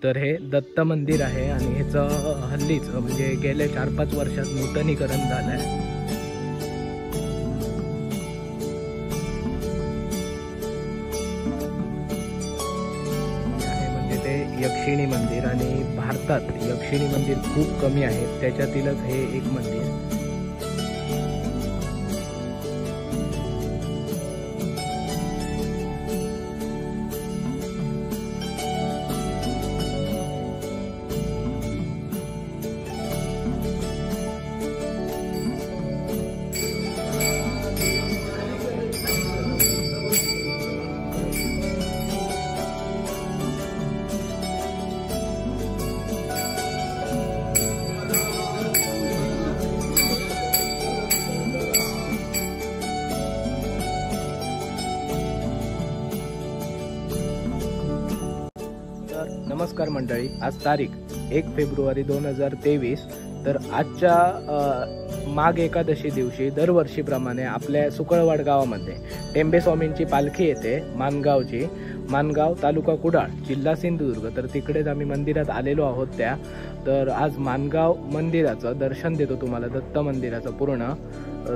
तर हे दत्त मंदिर आहे आणि ह्याचं हल्लीच म्हणजे गेल्या 4-5 वर्षात नूतनीकरण झालं आहे. म्हणजे ते यक्षिणी मंदिर आणि भारतात यक्षिणी मंदिर खूप कमी आहेत, त्याच्यातीलच हे एक मंदिर. नमस्कार मंडळी, आज तारीख 1 फेब्रुवारी 2023. तर आजच्या माघ एकादशी दिवशी दरवर्षीप्रमाणे आपल्या सुकळवाड गावामध्ये टेंबे स्वामींची पालखी येते. मानगावची, मानगाव तालुका कुडाळ जिल्हा सिंधुदुर्ग. तर तिकडेच आम्ही मंदिरात आलेलो आहोत त्या. तर आज मानगाव मंदिराचं दर्शन देतो तुम्हाला, दत्त मंदिराचं पूर्ण.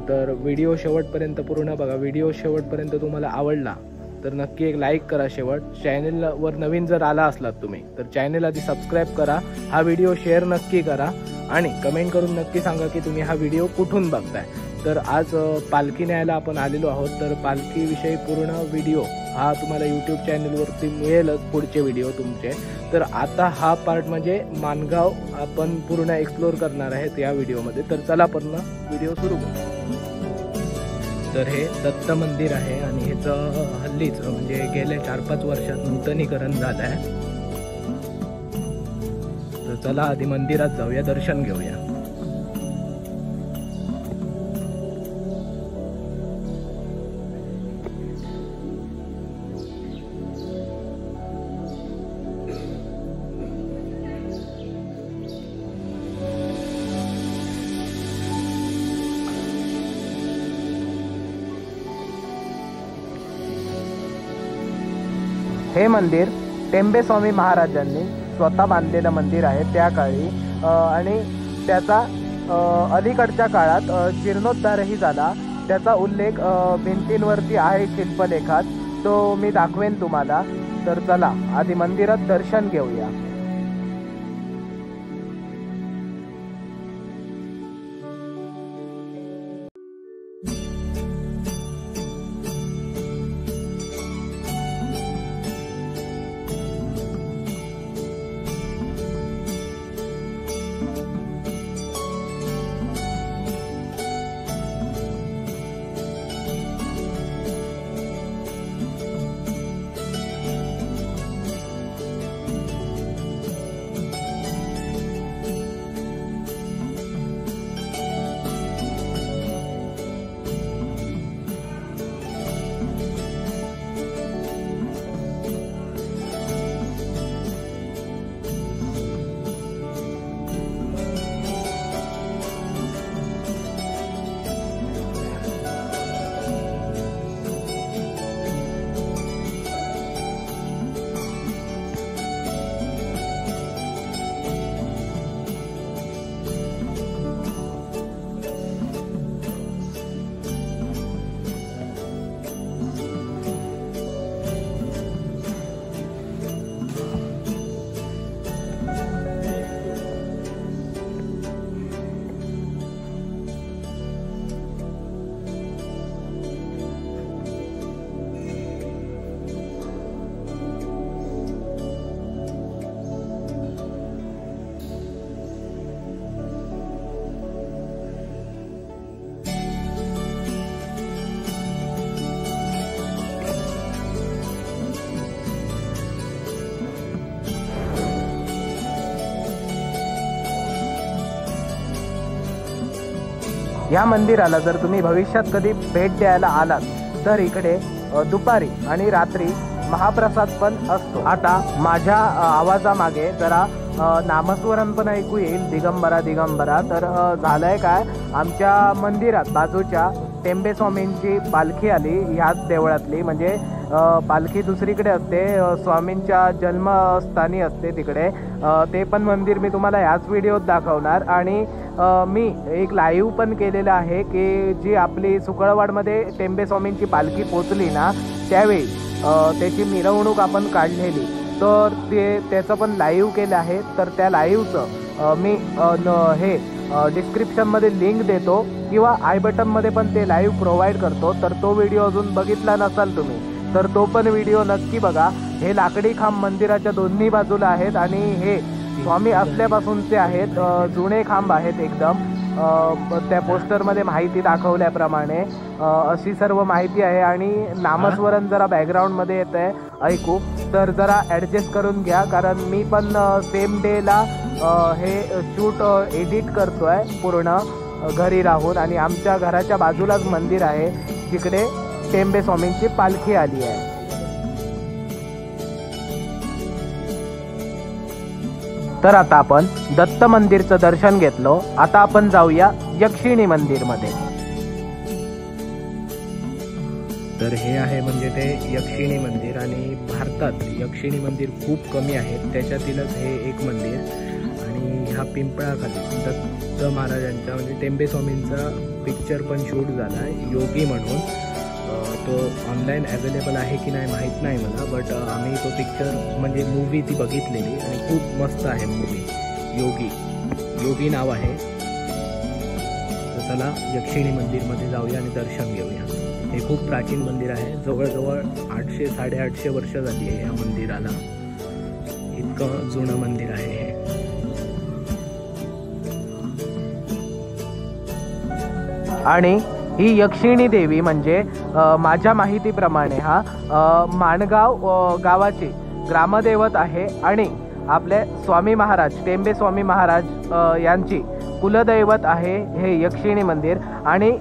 तर व्हिडिओ शेवटपर्यंत पूर्ण बघा. व्हिडिओ शेवटपर्यंत तुम्हाला आवडला तर नक्की एक लाईक करा. शेवट चॅनलवर नवीन जर आला असलात तुम्ही तर चॅनल आधी सबस्क्राईब करा. हा व्हिडिओ शेअर नक्की करा आणि कमेंट करून नक्की सांगा की तुम्ही हा व्हिडिओ कुठून बघताय. तर आज पालखी न्यायला आपण आलेलो आहोत. तर पालखीविषयी पूर्ण व्हिडिओ हा तुम्हाला यूट्यूब चॅनलवरती मिळेलच पुढचे व्हिडिओ तुमचे. तर आता हा पार्ट म्हणजे मानगाव आपण पूर्ण एक्सप्लोर करणार आहेत या व्हिडिओमध्ये. तर चला पूर्ण व्हिडिओ सुरू करू. तर हे दत्त मंदिर आहे आणि ह्याचं हल्लीच म्हणजे गेल्या 4-5 वर्षात नूतनीकरण झालं आहे. तर चला आधी मंदिरात जाऊया, दर्शन घेऊया. हे मंदिर टेंबे स्वामी महाराजांनी स्वतः बांधलेलं मंदिर आहे त्या काळी. आणि त्याचा अलीकडच्या काळात जीर्णोद्धारही झाला. त्याचा उल्लेख भिंतींवरती आहे शिल्पलेखात, तो मी दाखवेन तुम्हाला. तर चला आधी मंदिरात दर्शन घेऊया. या मंदिराला जर तुम्ही भविष्यात कधी भेट द्यायला आलात तर इकडे दुपारी आणि रात्री महाप्रसाद पण असतो. आता माझ्या आवाजामागे जरा नामस्मरण पण ऐकू येईल, दिगंबरा दिगंबरा. तर झालंय काय, आमच्या मंदिरात बाजूच्या टेंबे स्वामींची पालखी आली ह्याच देवळातली, म्हणजे पालखी दुसरीकडे असते, स्वामींच्या जन्मस्थानी असते तिकडे. ते पण मंदिर मी तुम्हाला ह्याच व्हिडिओत दाखवणार. आणि मी एक लाईव्ह पण केलेलं आहे की जी आपली सुकळवाडमध्ये टेंबे स्वामींची पालखी पोचली ना त्यावेळी त्याची मिरवणूक आपण काढलेली, तर त्याचं पण लाईव्ह केलं आहे. तर त्या लाईव्हचं मी हे डिस्क्रिप्शनमध्ये लिंक देतो किंवा आय बटनमध्ये पण ते लाईव्ह प्रोव्हाइड करतो. तर तो व्हिडिओ अजून बघितला नसाल तुम्ही तर तो पण व्हिडिओ नक्की बघा. हे लाकडी खांब मंदिराच्या दोन्ही बाजूला आहेत आणि हे स्वामी असल्यापासूनचे आहेत, जुने खांब आहेत एकदम. त्या पोस्टरमध्ये माहिती दाखवल्याप्रमाणे अशी सर्व माहिती आहे. आणि नामस्मरण जरा बॅकग्राऊंडमध्ये येत आहे ऐकू, तर जरा ॲडजस्ट करून घ्या, कारण मी पण सेम डेला हे शूट एडिट करतो आहे पूर्ण घरी राहून. आणि आमच्या घराच्या बाजूलाच मंदिर आहे जिकडे टेंबे स्वामींची पालखी आली आहे. तर आता आपण दत्त मंदिरचं दर्शन घेतलो, आता आपण जाऊया यक्षिणी मंदिरमध्ये. तर हे आहे म्हणजे ते यक्षिणी मंदिर. आणि भारतात यक्षिणी मंदिर खूप कमी आहेत, त्याच्यातीलच हे एक मंदिर. आणि ह्या पिंपळाखाली दत्त महाराजांचा म्हणजे टेंबे स्वामींचा पिक्चर पण शूट झाला आहे योगी म्हणून. तो ऑनलाईन अवेलेबल आहे की नाही माहीत नाही मला, बट आम्ही तो पिक्चर म्हणजे मूवी ती बघितलेली आणि खूप मस्त आहे मूवी. योगी नाव आहे. तर चला यक्षिणी मंदिरमध्ये जाऊया आणि दर्शन घेऊया. हे खूप प्राचीन मंदिर आहे, जवळजवळ 800-850 वर्ष झाली आहे या मंदिराला. इतकं जुनं मंदिर आहे हे. आणि ही यक्षिणी देवी म्हणजे माझ्या माहितीप्रमाणे हा माणगाव गावाची ग्रामदैवत आहे. आणि आपले स्वामी महाराज टेंबे स्वामी महाराज यांची कुलदैवत आहे हे यक्षिणी मंदिर. आणि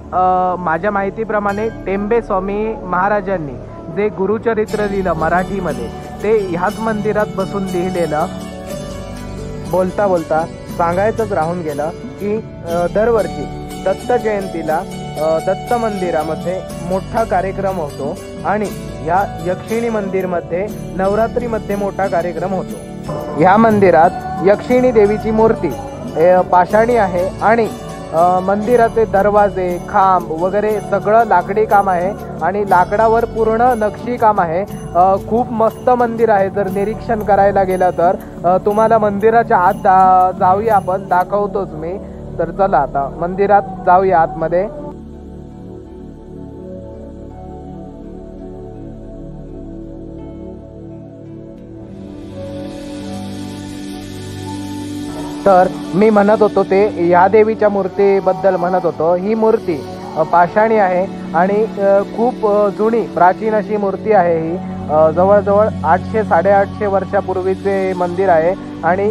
माझ्या माहितीप्रमाणे टेंबे स्वामी महाराजांनी जे गुरुचरित्र लिहिलं मराठीमध्ये ते ह्याच मंदिरात बसून लिहिलेलं. बोलता बोलता सांगायचंच राहून गेलं की दरवर्षी दत्त जयंतीला दत्त मंदिरामध्ये मोठा कार्यक्रम होतो आणि या यक्षिणी मंदिरमध्ये नवरात्रीमध्ये मोठा कार्यक्रम होतो. ह्या मंदिरात यक्षिणी देवीची मूर्ती पाषाणी आहे आणि मंदिराचे दरवाजे खांब वगैरे सगळं लाकडी काम आहे आणि लाकडावर पूर्ण नक्षी काम आहे. खूप मस्त मंदिर आहे. जर निरीक्षण करायला गेलं तर तुम्हाला मंदिराच्या आत जाऊया आपण, दाखवतोच मी. तर चला आता मंदिरात जाऊया आतमध्ये. तर मी म्हणत होतो ते या देवीच्या मूर्तीबद्दल म्हणत होतो. ही मूर्ती पाषाणी आहे आणि खूप जुनी प्राचीन अशी मूर्ती आहे. ही जवळजवळ 800-850 वर्षापूर्वीचे मंदिर आहे. आणि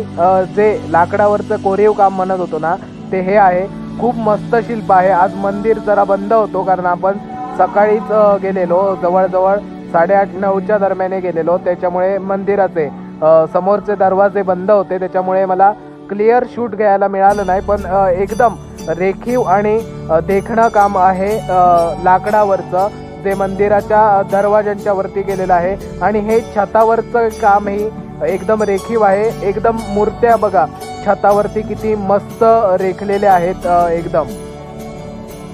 जे लाकडावरचं कोरीव काम म्हणत होतो ना ते हे आहे. खूप मस्त शिल्प आहे. आज मंदिर जरा बंद होतो कारण आपण सकाळीच गेलेलो, जवळजवळ 8:30-9च्या दरम्यान गेलेलो, त्याच्यामुळे मंदिराचे समोरचे दरवाजे बंद होते, त्याच्यामुळे मला क्लिअर शूट घ्यायला मिळालं नाही. पण एकदम रेखीव आणि देखणं काम आहे लाकडावरचं, जे मंदिराच्या दरवाजांच्या वरती केलेलं आहे. आणि हे छतावरचं कामही एकदम रेखीव आहे. एकदम मूर्त्या बघा छतावरती किती मस्त रेखलेल्या आहेत एकदम.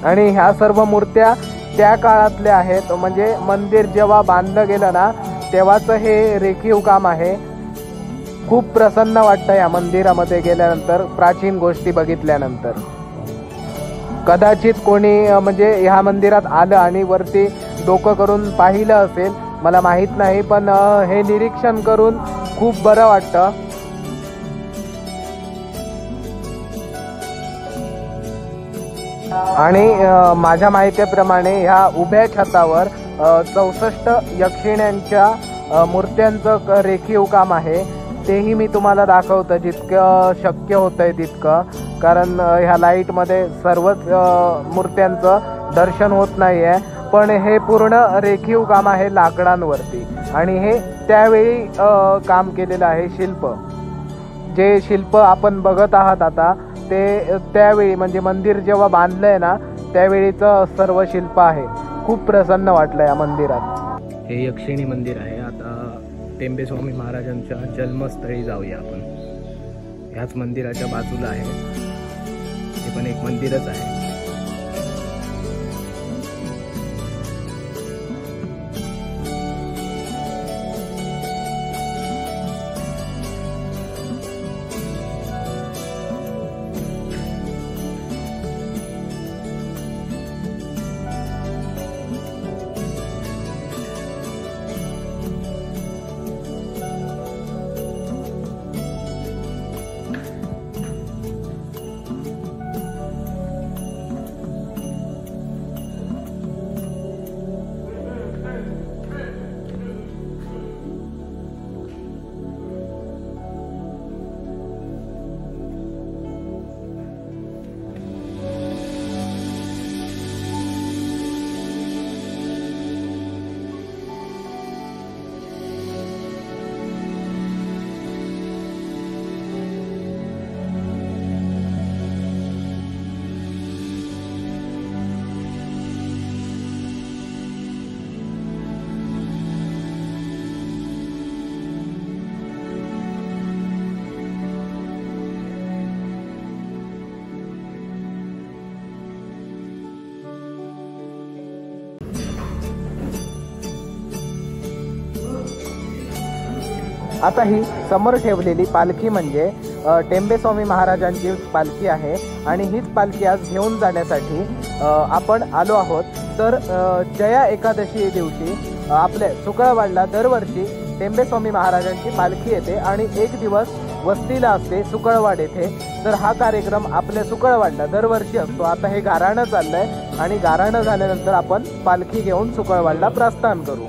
आणि ह्या सर्व मूर्त्या त्या काळातल्या आहेत, म्हणजे मंदिर जेव्हा बांधलं गेलं ना तेव्हाच हे रेखीव काम आहे. खूप प्रसन्न वाटतं या मंदिरामध्ये गेल्यानंतर, प्राचीन गोष्टी बघितल्यानंतर. कदाचित कोणी म्हणजे ह्या मंदिरात आलं आणि वरती डोकं करून पाहिलं असेल, मला माहीत नाही, पण हे निरीक्षण करून खूप बरं वाटतं. आणि माझ्या माहितीप्रमाणे ह्या उभ्या छतावर 64 यक्षिण्यांच्या मूर्त्यांचं रेखीव काम आहे. तेही मी तुम्हाला दाखवतो जितकं शक्य होतंय तितकं, कारण ह्या लाईटमध्ये सर्वच मूर्त्यांचं दर्शन होत नाही आहे. पण हे पूर्ण रेखीव काम आहे लाकडांवरती आणि हे त्यावेळी काम केलेलं आहे शिल्प. जे शिल्प आपण बघत आहात आता ते त्यावेळी म्हणजे मंदिर जेव्हा बांधलंय ना त्यावेळीचं सर्व शिल्प आहे. खूप प्रसन्न वाटलं या मंदिरात. हे यक्षिणी मंदिर आहे। आता टेंबे स्वामी महाराजांच्या जन्मस्थळी जाऊया आपण। ह्याच मंदिराच्या बाजूला आहे, हे पण एक मंदिरच आहे। आता ही समोर ठेवलेली पालखी म्हणजे टेंबे स्वामी महाराजांची पालखी आहे आणि हीच पालखी आज घेऊन जाण्यासाठी आपण आलो आहोत। तर जया एकादशी दिवशी आपल्या सुकळवाडला दरवर्षी टेंबे स्वामी महाराजांची पालखी येते आणि एक दिवस वस्तीला असते सुकळवाड येथे। तर हा कार्यक्रम आपल्या सुकळवाडला दरवर्षी असतो। आता हे गाराणं चाललंय आणि गाराणं झाल्यानंतर आपण पालखी घेऊन सुकळवाडला प्रस्थान करू।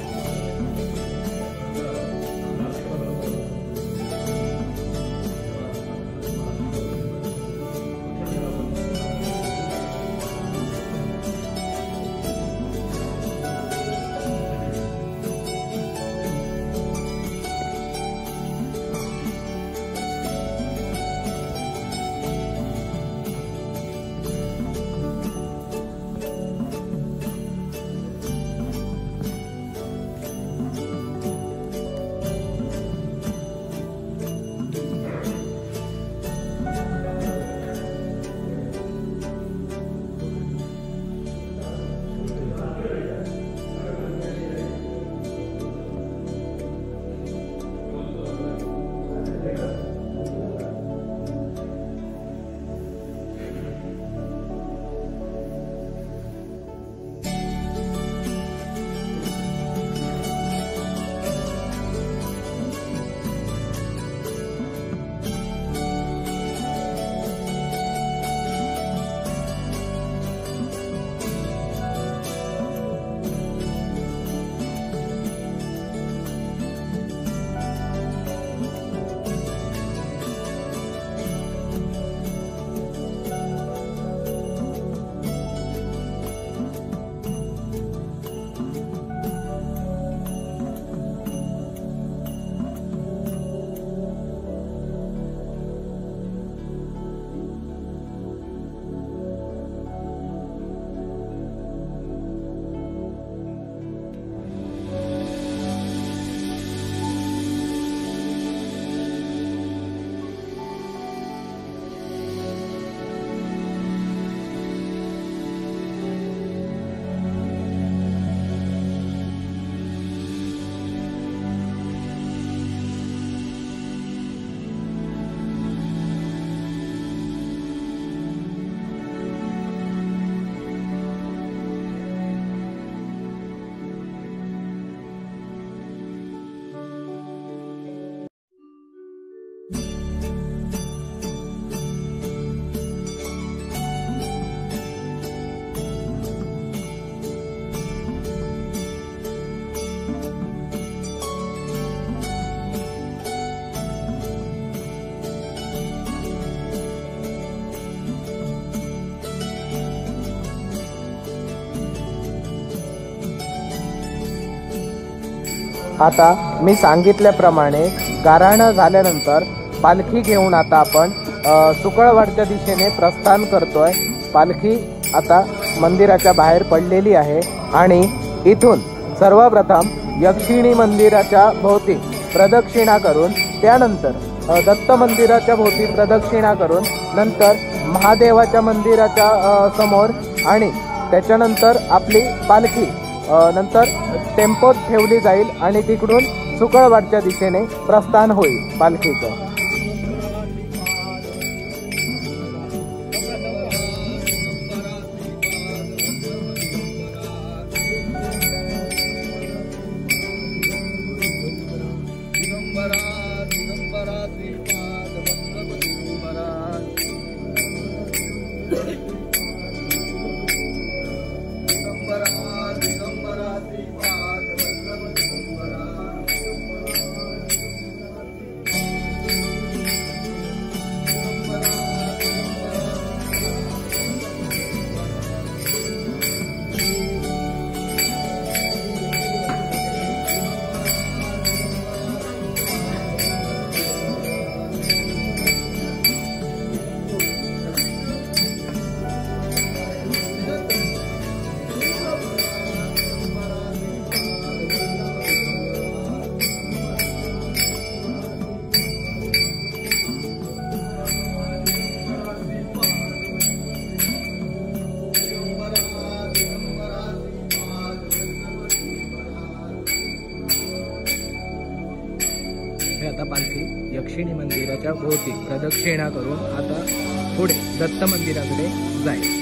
आता मी सांगितल्याप्रमाणे गाराणं झाल्यानंतर पालखी घेऊन आता आपण सुकळवाडच्या दिशेने प्रस्थान करतोय। पालखी आता मंदिराच्या बाहेर पडलेली आहे आणि इथून सर्वप्रथम यक्षिणी मंदिराच्या भोवती प्रदक्षिणा करून त्यानंतर दत्त मंदिराच्या भोवती प्रदक्षिणा करून नंतर महादेवाच्या मंदिराच्या समोर आणि त्याच्यानंतर आपली पालखी नंतर टेम्पोत ठेवली जाईल आणि तिकडून सुकळवाडच्या दिशेने प्रस्थान होईल पालखीचं। आता पालखी यक्षिणी मंदिराच्या भोवती प्रदक्षिणा करून आता पुढे दत्त मंदिराकडे जाईल।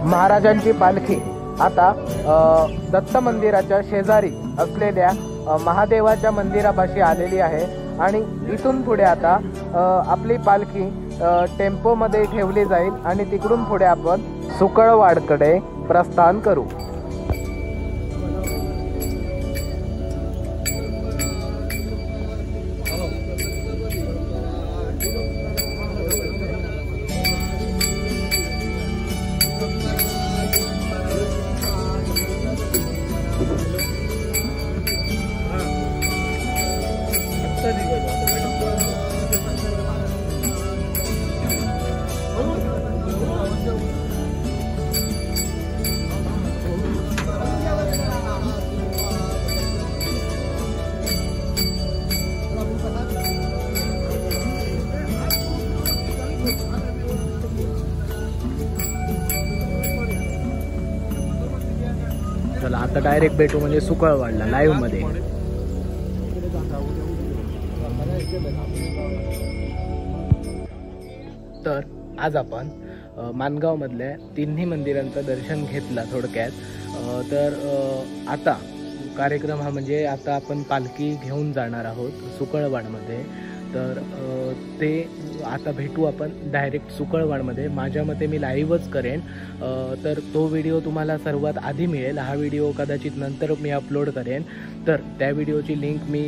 महाराजांची पालखी आता दत्त मंदिराच्या शेजारी असलेल्या महादेवाच्या मंदिरापाशी आलेली आहे आणि इथून पुढे आता आपली पालखी टेम्पोमध्ये ठेवली जाईल आणि तिकडून पुढे आपण सुकळवाडकडे प्रस्थान करू। चला आता डायरेक्ट भेटू म्हणजे सुकळवाडला लाईव्ह मध्ये। तर आज आपण मानगाव मधल्या तिन्ही मंदिरांचं दर्शन घेतलं थोडक्यात। तर आता कार्यक्रम हा म्हणजे आता आपण पालखी घेऊन जाणार आहोत सुकळवाडमध्ये। तर ते आता भेटू आपण डायरेक्ट सुकळवाडमध्ये। माझ्या मते मी लाईव्हच करेन, तर तो व्हिडिओ तुम्हाला सर्वात आधी मिळेल। हा व्हिडिओ कदाचित नंतर मी अपलोड करेन, तर त्या व्हिडिओची लिंक मी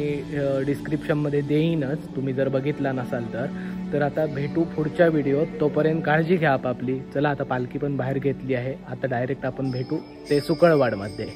डिस्क्रिप्शनमध्ये देईनच, तुम्ही जर बघितला नसाल तर। तर आता भेटू पुढच्या व्हिडिओत, तोपर्यंत काळजी घ्या आपापली। चला आता पालखी पण बाहेर घेतली आहे, आता डायरेक्ट आपण भेटू ते सुकळवाडमध्ये।